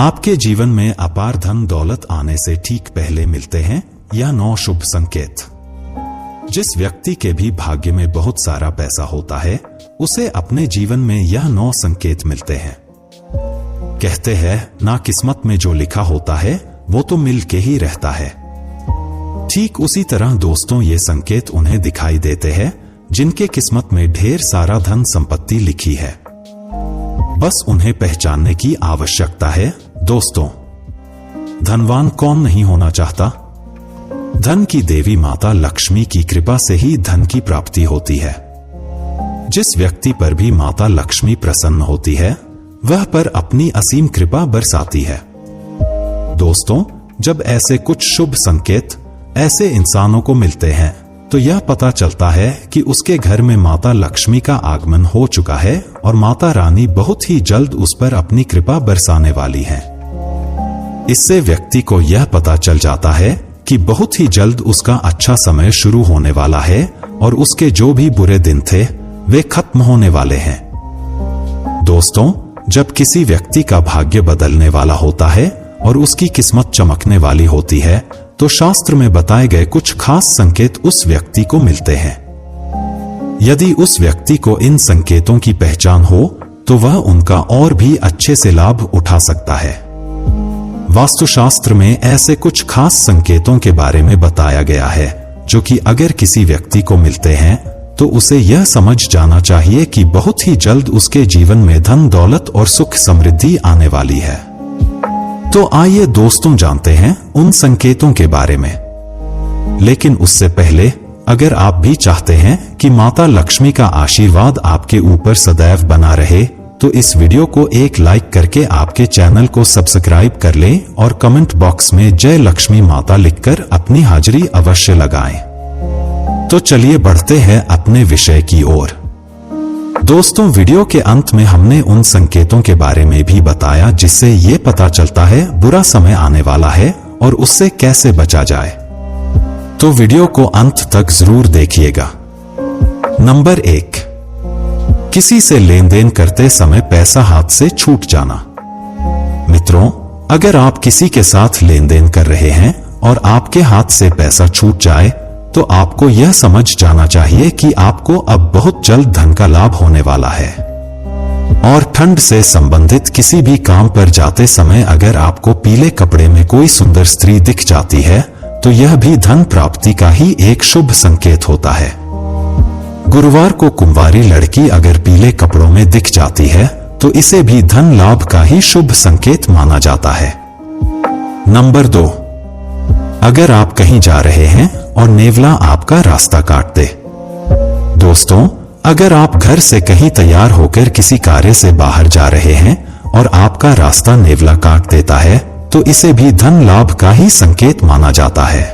आपके जीवन में अपार धन दौलत आने से ठीक पहले मिलते हैं यह 9 शुभ संकेत। जिस व्यक्ति के भी भाग्य में बहुत सारा पैसा होता है उसे अपने जीवन में यह 9 संकेत मिलते हैं। कहते हैं ना किस्मत में जो लिखा होता है वो तो मिल के ही रहता है। ठीक उसी तरह दोस्तों ये संकेत उन्हें दिखाई देते हैं जिनके किस्मत में ढेर सारा धन संपत्ति लिखी है। बस उन्हें पहचानने की आवश्यकता है। दोस्तों, धनवान कौन नहीं होना चाहता? धन की देवी माता लक्ष्मी की कृपा से ही धन की प्राप्ति होती है। जिस व्यक्ति पर भी माता लक्ष्मी प्रसन्न होती है वह पर अपनी असीम कृपा बरसाती है। दोस्तों, जब ऐसे कुछ शुभ संकेत ऐसे इंसानों को मिलते हैं तो यह पता चलता है कि उसके घर में माता लक्ष्मी का आगमन हो चुका है और माता रानी बहुत ही जल्द उस पर अपनी कृपा बरसाने वाली है। इससे व्यक्ति को यह पता चल जाता है कि बहुत ही जल्द उसका अच्छा समय शुरू होने वाला है और उसके जो भी बुरे दिन थे वे खत्म होने वाले हैं। दोस्तों, जब किसी व्यक्ति का भाग्य बदलने वाला होता है और उसकी किस्मत चमकने वाली होती है तो शास्त्र में बताए गए कुछ खास संकेत उस व्यक्ति को मिलते हैं। यदि उस व्यक्ति को इन संकेतों की पहचान हो तो वह उनका और भी अच्छे से लाभ उठा सकता है। वास्तुशास्त्र में ऐसे कुछ खास संकेतों के बारे में बताया गया है जो कि अगर किसी व्यक्ति को मिलते हैं तो उसे यह समझ जाना चाहिए कि बहुत ही जल्द उसके जीवन में धन दौलत और सुख समृद्धि आने वाली है। तो आइए दोस्तों जानते हैं उन संकेतों के बारे में। लेकिन उससे पहले अगर आप भी चाहते हैं कि माता लक्ष्मी का आशीर्वाद आपके ऊपर सदैव बना रहे तो इस वीडियो को एक लाइक करके आपके चैनल को सब्सक्राइब कर लें और कमेंट बॉक्स में जय लक्ष्मी माता लिखकर अपनी हाजिरी अवश्य लगाएं। तो चलिए बढ़ते हैं अपने विषय की ओर। दोस्तों, वीडियो के अंत में हमने उन संकेतों के बारे में भी बताया जिससे ये पता चलता है बुरा समय आने वाला है और उससे कैसे बचा जाए। तो वीडियो को अंत तक जरूर देखिएगा। नंबर 1, किसी से लेन देन करते समय पैसा हाथ से छूट जाना। मित्रों, अगर आप किसी के साथ लेन देन कर रहे हैं और आपके हाथ से पैसा छूट जाए तो आपको यह समझ जाना चाहिए कि आपको अब बहुत जल्द धन का लाभ होने वाला है। और ठंड से संबंधित किसी भी काम पर जाते समय अगर आपको पीले कपड़े में कोई सुंदर स्त्री दिख जाती है तो यह भी धन प्राप्ति का ही एक शुभ संकेत होता है। गुरुवार को कुंवारी लड़की अगर पीले कपड़ों में दिख जाती है तो इसे भी धन लाभ का ही शुभ संकेत माना जाता है। नंबर 2, अगर आप कहीं जा रहे हैं और नेवला आपका रास्ता काट दे। दोस्तों, अगर आप घर से कहीं तैयार होकर किसी कार्य से बाहर जा रहे हैं और आपका रास्ता नेवला काट देता है तो इसे भी धन लाभ का ही संकेत माना जाता है।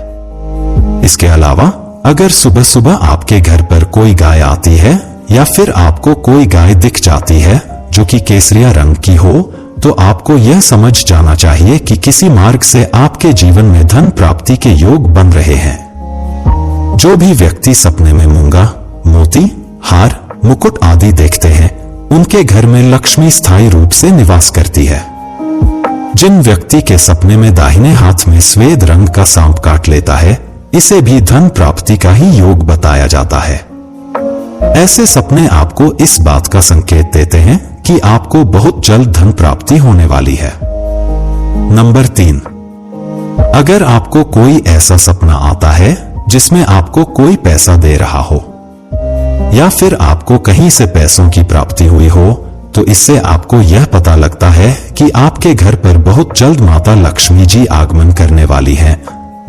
इसके अलावा अगर सुबह सुबह आपके घर पर कोई गाय आती है या फिर आपको कोई गाय दिख जाती है जो कि केसरिया रंग की हो तो आपको यह समझ जाना चाहिए कि किसी मार्ग से आपके जीवन में धन प्राप्ति के योग बन रहे हैं। जो भी व्यक्ति सपने में मूंगा, मोती, हार, मुकुट आदि देखते हैं उनके घर में लक्ष्मी स्थायी रूप से निवास करती है। जिन व्यक्ति के सपने में दाहिने हाथ में श्वेत रंग का सांप काट लेता है इसे भी धन प्राप्ति का ही योग बताया जाता है। ऐसे सपने आपको इस बात का संकेत देते हैं कि आपको बहुत जल्द धन प्राप्ति होने वाली है। नंबर 3, अगर आपको कोई ऐसा सपना आता है जिसमें आपको कोई पैसा दे रहा हो या फिर आपको कहीं से पैसों की प्राप्ति हुई हो तो इससे आपको यह पता लगता है कि आपके घर पर बहुत जल्द माता लक्ष्मी जी आगमन करने वाली हैं,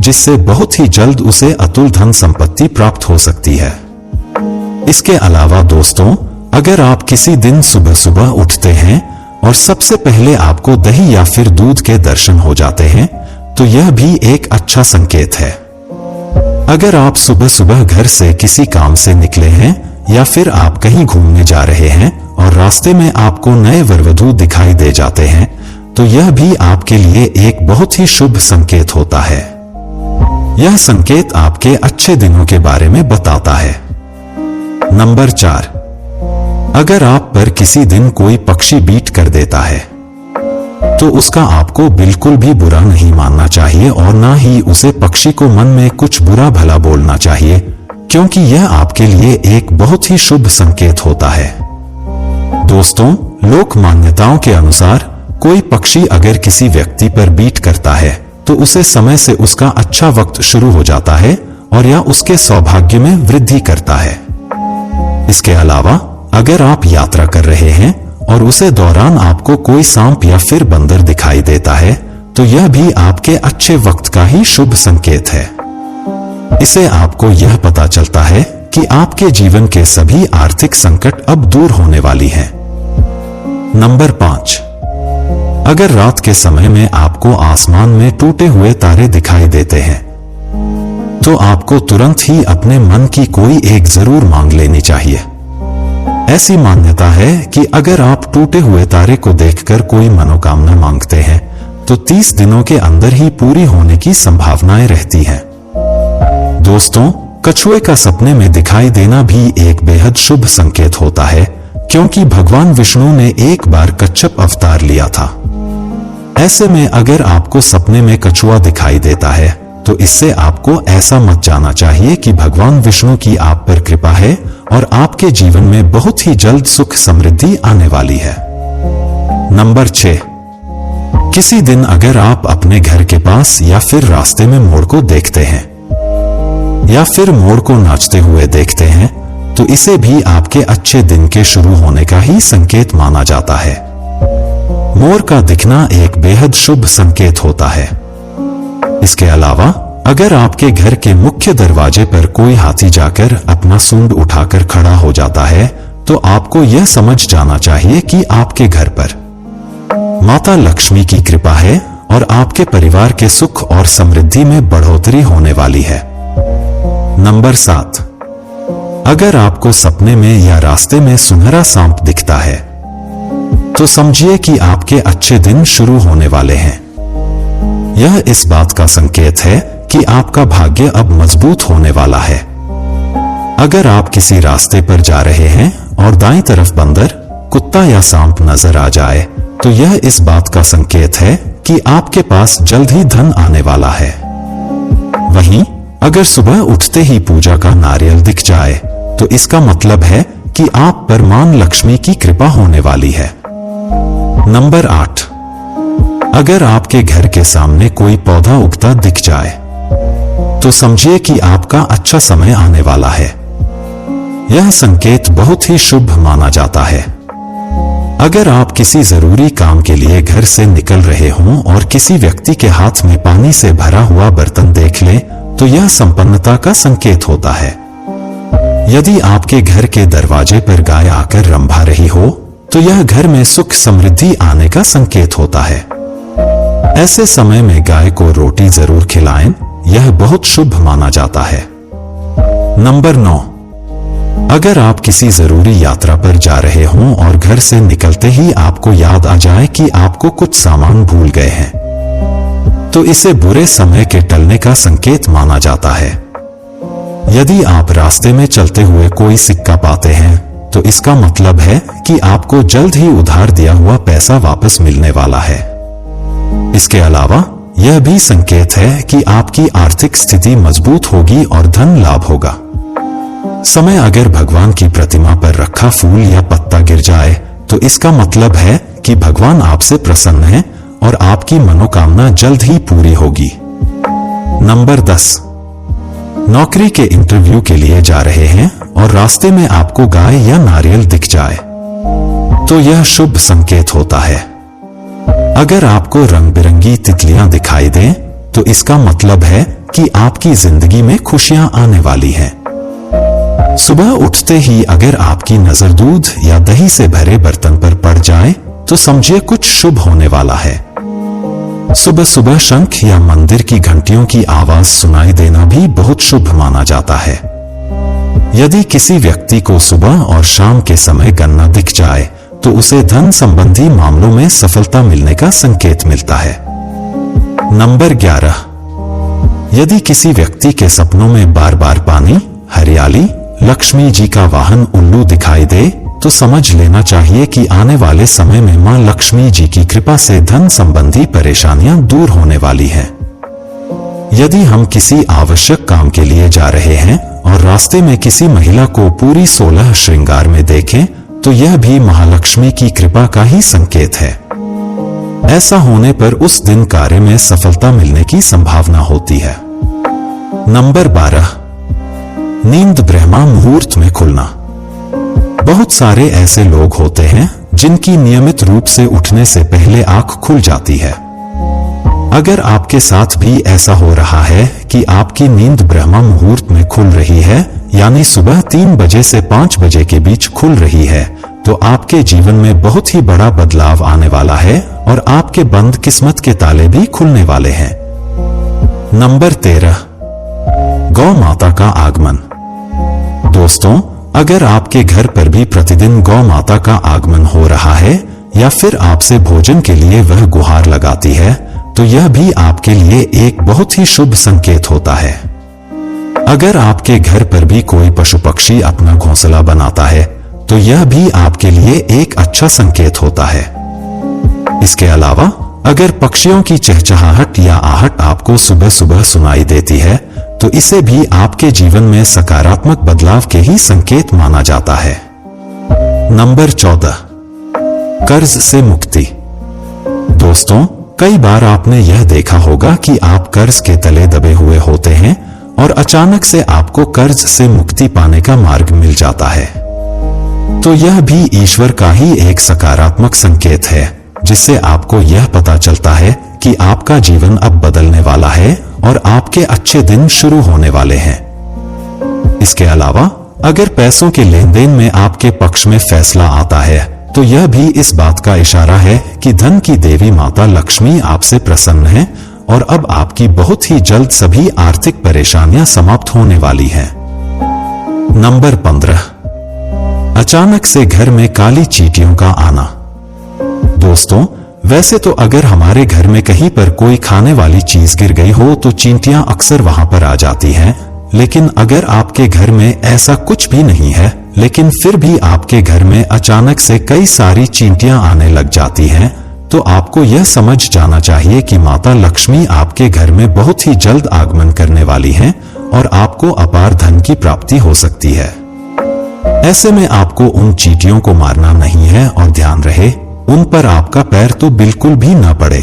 जिससे बहुत ही जल्द उसे अतुल धन संपत्ति प्राप्त हो सकती है। इसके अलावा दोस्तों, अगर आप किसी दिन सुबह सुबह उठते हैं और सबसे पहले आपको दही या फिर दूध के दर्शन हो जाते हैं तो यह भी एक अच्छा संकेत है। अगर आप सुबह सुबह घर से किसी काम से निकले हैं या फिर आप कहीं घूमने जा रहे हैं और रास्ते में आपको नए वरवधू दिखाई दे जाते हैं तो यह भी आपके लिए एक बहुत ही शुभ संकेत होता है। यह संकेत आपके अच्छे दिनों के बारे में बताता है। नंबर 4, अगर आप पर किसी दिन कोई पक्षी बीट कर देता है तो उसका आपको बिल्कुल भी बुरा नहीं मानना चाहिए और ना ही उसे पक्षी को मन में कुछ बुरा भला बोलना चाहिए, क्योंकि यह आपके लिए एक बहुत ही शुभ संकेत होता है। दोस्तों, लोक मान्यताओं के अनुसार कोई पक्षी अगर किसी व्यक्ति पर बीट करता है तो उसे समय से उसका अच्छा वक्त शुरू हो जाता है और यह उसके सौभाग्य में वृद्धि करता है। इसके अलावा अगर आप यात्रा कर रहे हैं और उसे दौरान आपको कोई सांप या फिर बंदर दिखाई देता है तो यह भी आपके अच्छे वक्त का ही शुभ संकेत है। इससे आपको यह पता चलता है कि आपके जीवन के सभी आर्थिक संकट अब दूर होने वाली हैं। नंबर 5, अगर रात के समय में आपको आसमान में टूटे हुए तारे दिखाई देते हैं तो आपको तुरंत ही अपने मन की कोई एक जरूर मांग लेनी चाहिए। ऐसी मान्यता है कि अगर आप टूटे हुए तारे को देखकर कोई मनोकामना मांगते हैं तो 30 दिनों के अंदर ही पूरी होने की संभावनाएं रहती हैं। दोस्तों, कछुए का सपने में दिखाई देना भी एक बेहद शुभ संकेत होता है, क्योंकि भगवान विष्णु ने एक बार कच्छप अवतार लिया था। ऐसे में अगर आपको सपने में कछुआ दिखाई देता है तो इससे आपको ऐसा मत जाना चाहिए कि भगवान विष्णु की आप पर कृपा है और आपके जीवन में बहुत ही जल्द सुख समृद्धि आने वाली है। नंबर 6, किसी दिन अगर आप अपने घर के पास या फिर रास्ते में मोर को देखते हैं या फिर मोर को नाचते हुए देखते हैं तो इसे भी आपके अच्छे दिन के शुरू होने का ही संकेत माना जाता है। मोर का दिखना एक बेहद शुभ संकेत होता है। इसके अलावा अगर आपके घर के मुख्य दरवाजे पर कोई हाथी जाकर अपना सूंड उठाकर खड़ा हो जाता है तो आपको यह समझ जाना चाहिए कि आपके घर पर माता लक्ष्मी की कृपा है और आपके परिवार के सुख और समृद्धि में बढ़ोतरी होने वाली है। नंबर 7, अगर आपको सपने में या रास्ते में सुनहरा सांप दिखता है तो समझिए कि आपके अच्छे दिन शुरू होने वाले हैं। यह इस बात का संकेत है कि आपका भाग्य अब मजबूत होने वाला है। अगर आप किसी रास्ते पर जा रहे हैं और दाईं तरफ बंदर, कुत्ता या सांप नजर आ जाए तो यह इस बात का संकेत है कि आपके पास जल्द ही धन आने वाला है। वहीं अगर सुबह उठते ही पूजा का नारियल दिख जाए तो इसका मतलब है कि आप पर मां लक्ष्मी की कृपा होने वाली है। नंबर 8, अगर आपके घर के सामने कोई पौधा उगता दिख जाए तो समझिए कि आपका अच्छा समय आने वाला है। यह संकेत बहुत ही शुभ माना जाता है। अगर आप किसी जरूरी काम के लिए घर से निकल रहे हों और किसी व्यक्ति के हाथ में पानी से भरा हुआ बर्तन देख लें तो यह संपन्नता का संकेत होता है। यदि आपके घर के दरवाजे पर गाय आकर रंभा रही हो तो यह घर में सुख समृद्धि आने का संकेत होता है। ऐसे समय में गाय को रोटी जरूर खिलाएं, यह बहुत शुभ माना जाता है। नंबर 9, अगर आप किसी जरूरी यात्रा पर जा रहे हों और घर से निकलते ही आपको याद आ जाए कि आपको कुछ सामान भूल गए हैं तो इसे बुरे समय के टलने का संकेत माना जाता है। यदि आप रास्ते में चलते हुए कोई सिक्का पाते हैं तो इसका मतलब है कि आपको जल्द ही उधार दिया हुआ पैसा वापस मिलने वाला है। इसके अलावा यह भी संकेत है कि आपकी आर्थिक स्थिति मजबूत होगी और धन लाभ होगा। समय अगर भगवान की प्रतिमा पर रखा फूल या पत्ता गिर जाए तो इसका मतलब है कि भगवान आपसे प्रसन्न है और आपकी मनोकामना जल्द ही पूरी होगी। नंबर 10, नौकरी के इंटरव्यू के लिए जा रहे हैं और रास्ते में आपको गाय या नारियल दिख जाए तो यह शुभ संकेत होता है। अगर आपको रंग बिरंगी तितलियां दिखाई दें तो इसका मतलब है कि आपकी जिंदगी में खुशियां आने वाली हैं। सुबह उठते ही अगर आपकी नजर दूध या दही से भरे बर्तन पर पड़ जाए तो समझिए कुछ शुभ होने वाला है। सुबह सुबह शंख या मंदिर की घंटियों की आवाज सुनाई देना भी बहुत शुभ माना जाता है। यदि किसी व्यक्ति को सुबह और शाम के समय गन्ना दिख जाए तो उसे धन संबंधी मामलों में सफलता मिलने का संकेत मिलता है। नंबर 11, यदि किसी व्यक्ति के सपनों में बार बार पानी, हरियाली, लक्ष्मी जी का वाहन उल्लू दिखाई दे तो समझ लेना चाहिए कि आने वाले समय में मां लक्ष्मी जी की कृपा से धन संबंधी परेशानियां दूर होने वाली हैं। यदि हम किसी आवश्यक काम के लिए जा रहे हैं और रास्ते में किसी महिला को पूरी 16 श्रृंगार में देखें, तो यह भी महालक्ष्मी की कृपा का ही संकेत है। ऐसा होने पर उस दिन कार्य में सफलता मिलने की संभावना होती है। नंबर 12, नींद ब्रह्मा मुहूर्त में खुलना। बहुत सारे ऐसे लोग होते हैं जिनकी नियमित रूप से उठने से पहले आंख खुल जाती है। अगर आपके साथ भी ऐसा हो रहा है कि आपकी नींद ब्रह्मा मुहूर्त में खुल रही है, यानी सुबह 3 बजे से 5 बजे के बीच खुल रही है, तो आपके जीवन में बहुत ही बड़ा बदलाव आने वाला है और आपके बंद किस्मत के ताले भी खुलने वाले हैं। नंबर 13, गौ माता का आगमन। दोस्तों, अगर आपके घर पर भी प्रतिदिन गौ माता का आगमन हो रहा है या फिर आपसे भोजन के लिए वह गुहार लगाती है, तो यह भी आपके लिए एक बहुत ही शुभ संकेत होता है। अगर आपके घर पर भी कोई पशु पक्षी अपना घोंसला बनाता है, तो यह भी आपके लिए एक अच्छा संकेत होता है। इसके अलावा अगर पक्षियों की चहचहाहट या आहट आपको सुबह सुबह सुनाई देती है, तो इसे भी आपके जीवन में सकारात्मक बदलाव के ही संकेत माना जाता है। नंबर 14, कर्ज से मुक्ति। दोस्तों, कई बार आपने यह देखा होगा कि आप कर्ज के तले दबे हुए होते हैं और अचानक से आपको कर्ज से मुक्ति पाने का मार्ग मिल जाता है। तो यह भी ईश्वर का ही एक सकारात्मक संकेत है, जिससे आपको यह पता चलता है कि आपका जीवन अब बदलने वाला है और आपके अच्छे दिन शुरू होने वाले हैं। इसके अलावा अगर पैसों के लेन देन में आपके पक्ष में फैसला आता है, तो यह भी इस बात का इशारा है कि धन की देवी माता लक्ष्मी आपसे प्रसन्न है और अब आपकी बहुत ही जल्द सभी आर्थिक परेशानियां समाप्त होने वाली हैं। नंबर 15, अचानक से घर में काली चींटियों का आना। दोस्तों, वैसे तो अगर हमारे घर में कहीं पर कोई खाने वाली चीज गिर गई हो तो चींटियां अक्सर वहां पर आ जाती हैं, लेकिन अगर आपके घर में ऐसा कुछ भी नहीं है, लेकिन फिर भी आपके घर में अचानक से कई सारी चींटियां आने लग जाती हैं, तो आपको यह समझ जाना चाहिए कि माता लक्ष्मी आपके घर में बहुत ही जल्द आगमन करने वाली हैं और आपको अपार धन की प्राप्ति हो सकती है। ऐसे में आपको उन चींटियों को मारना नहीं है और ध्यान रहे उन पर आपका पैर तो बिल्कुल भी न पड़े।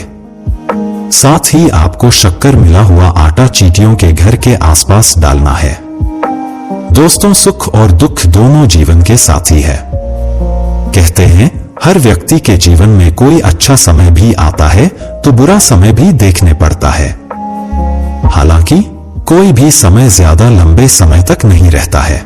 साथ ही आपको शक्कर मिला हुआ आटा चींटियों के घर के आसपास डालना है। दोस्तों, सुख और दुख दोनों जीवन के साथी है। कहते हैं हर व्यक्ति के जीवन में कोई अच्छा समय भी आता है तो बुरा समय भी देखने पड़ता है। हालांकि कोई भी समय ज्यादा लंबे समय तक नहीं रहता है।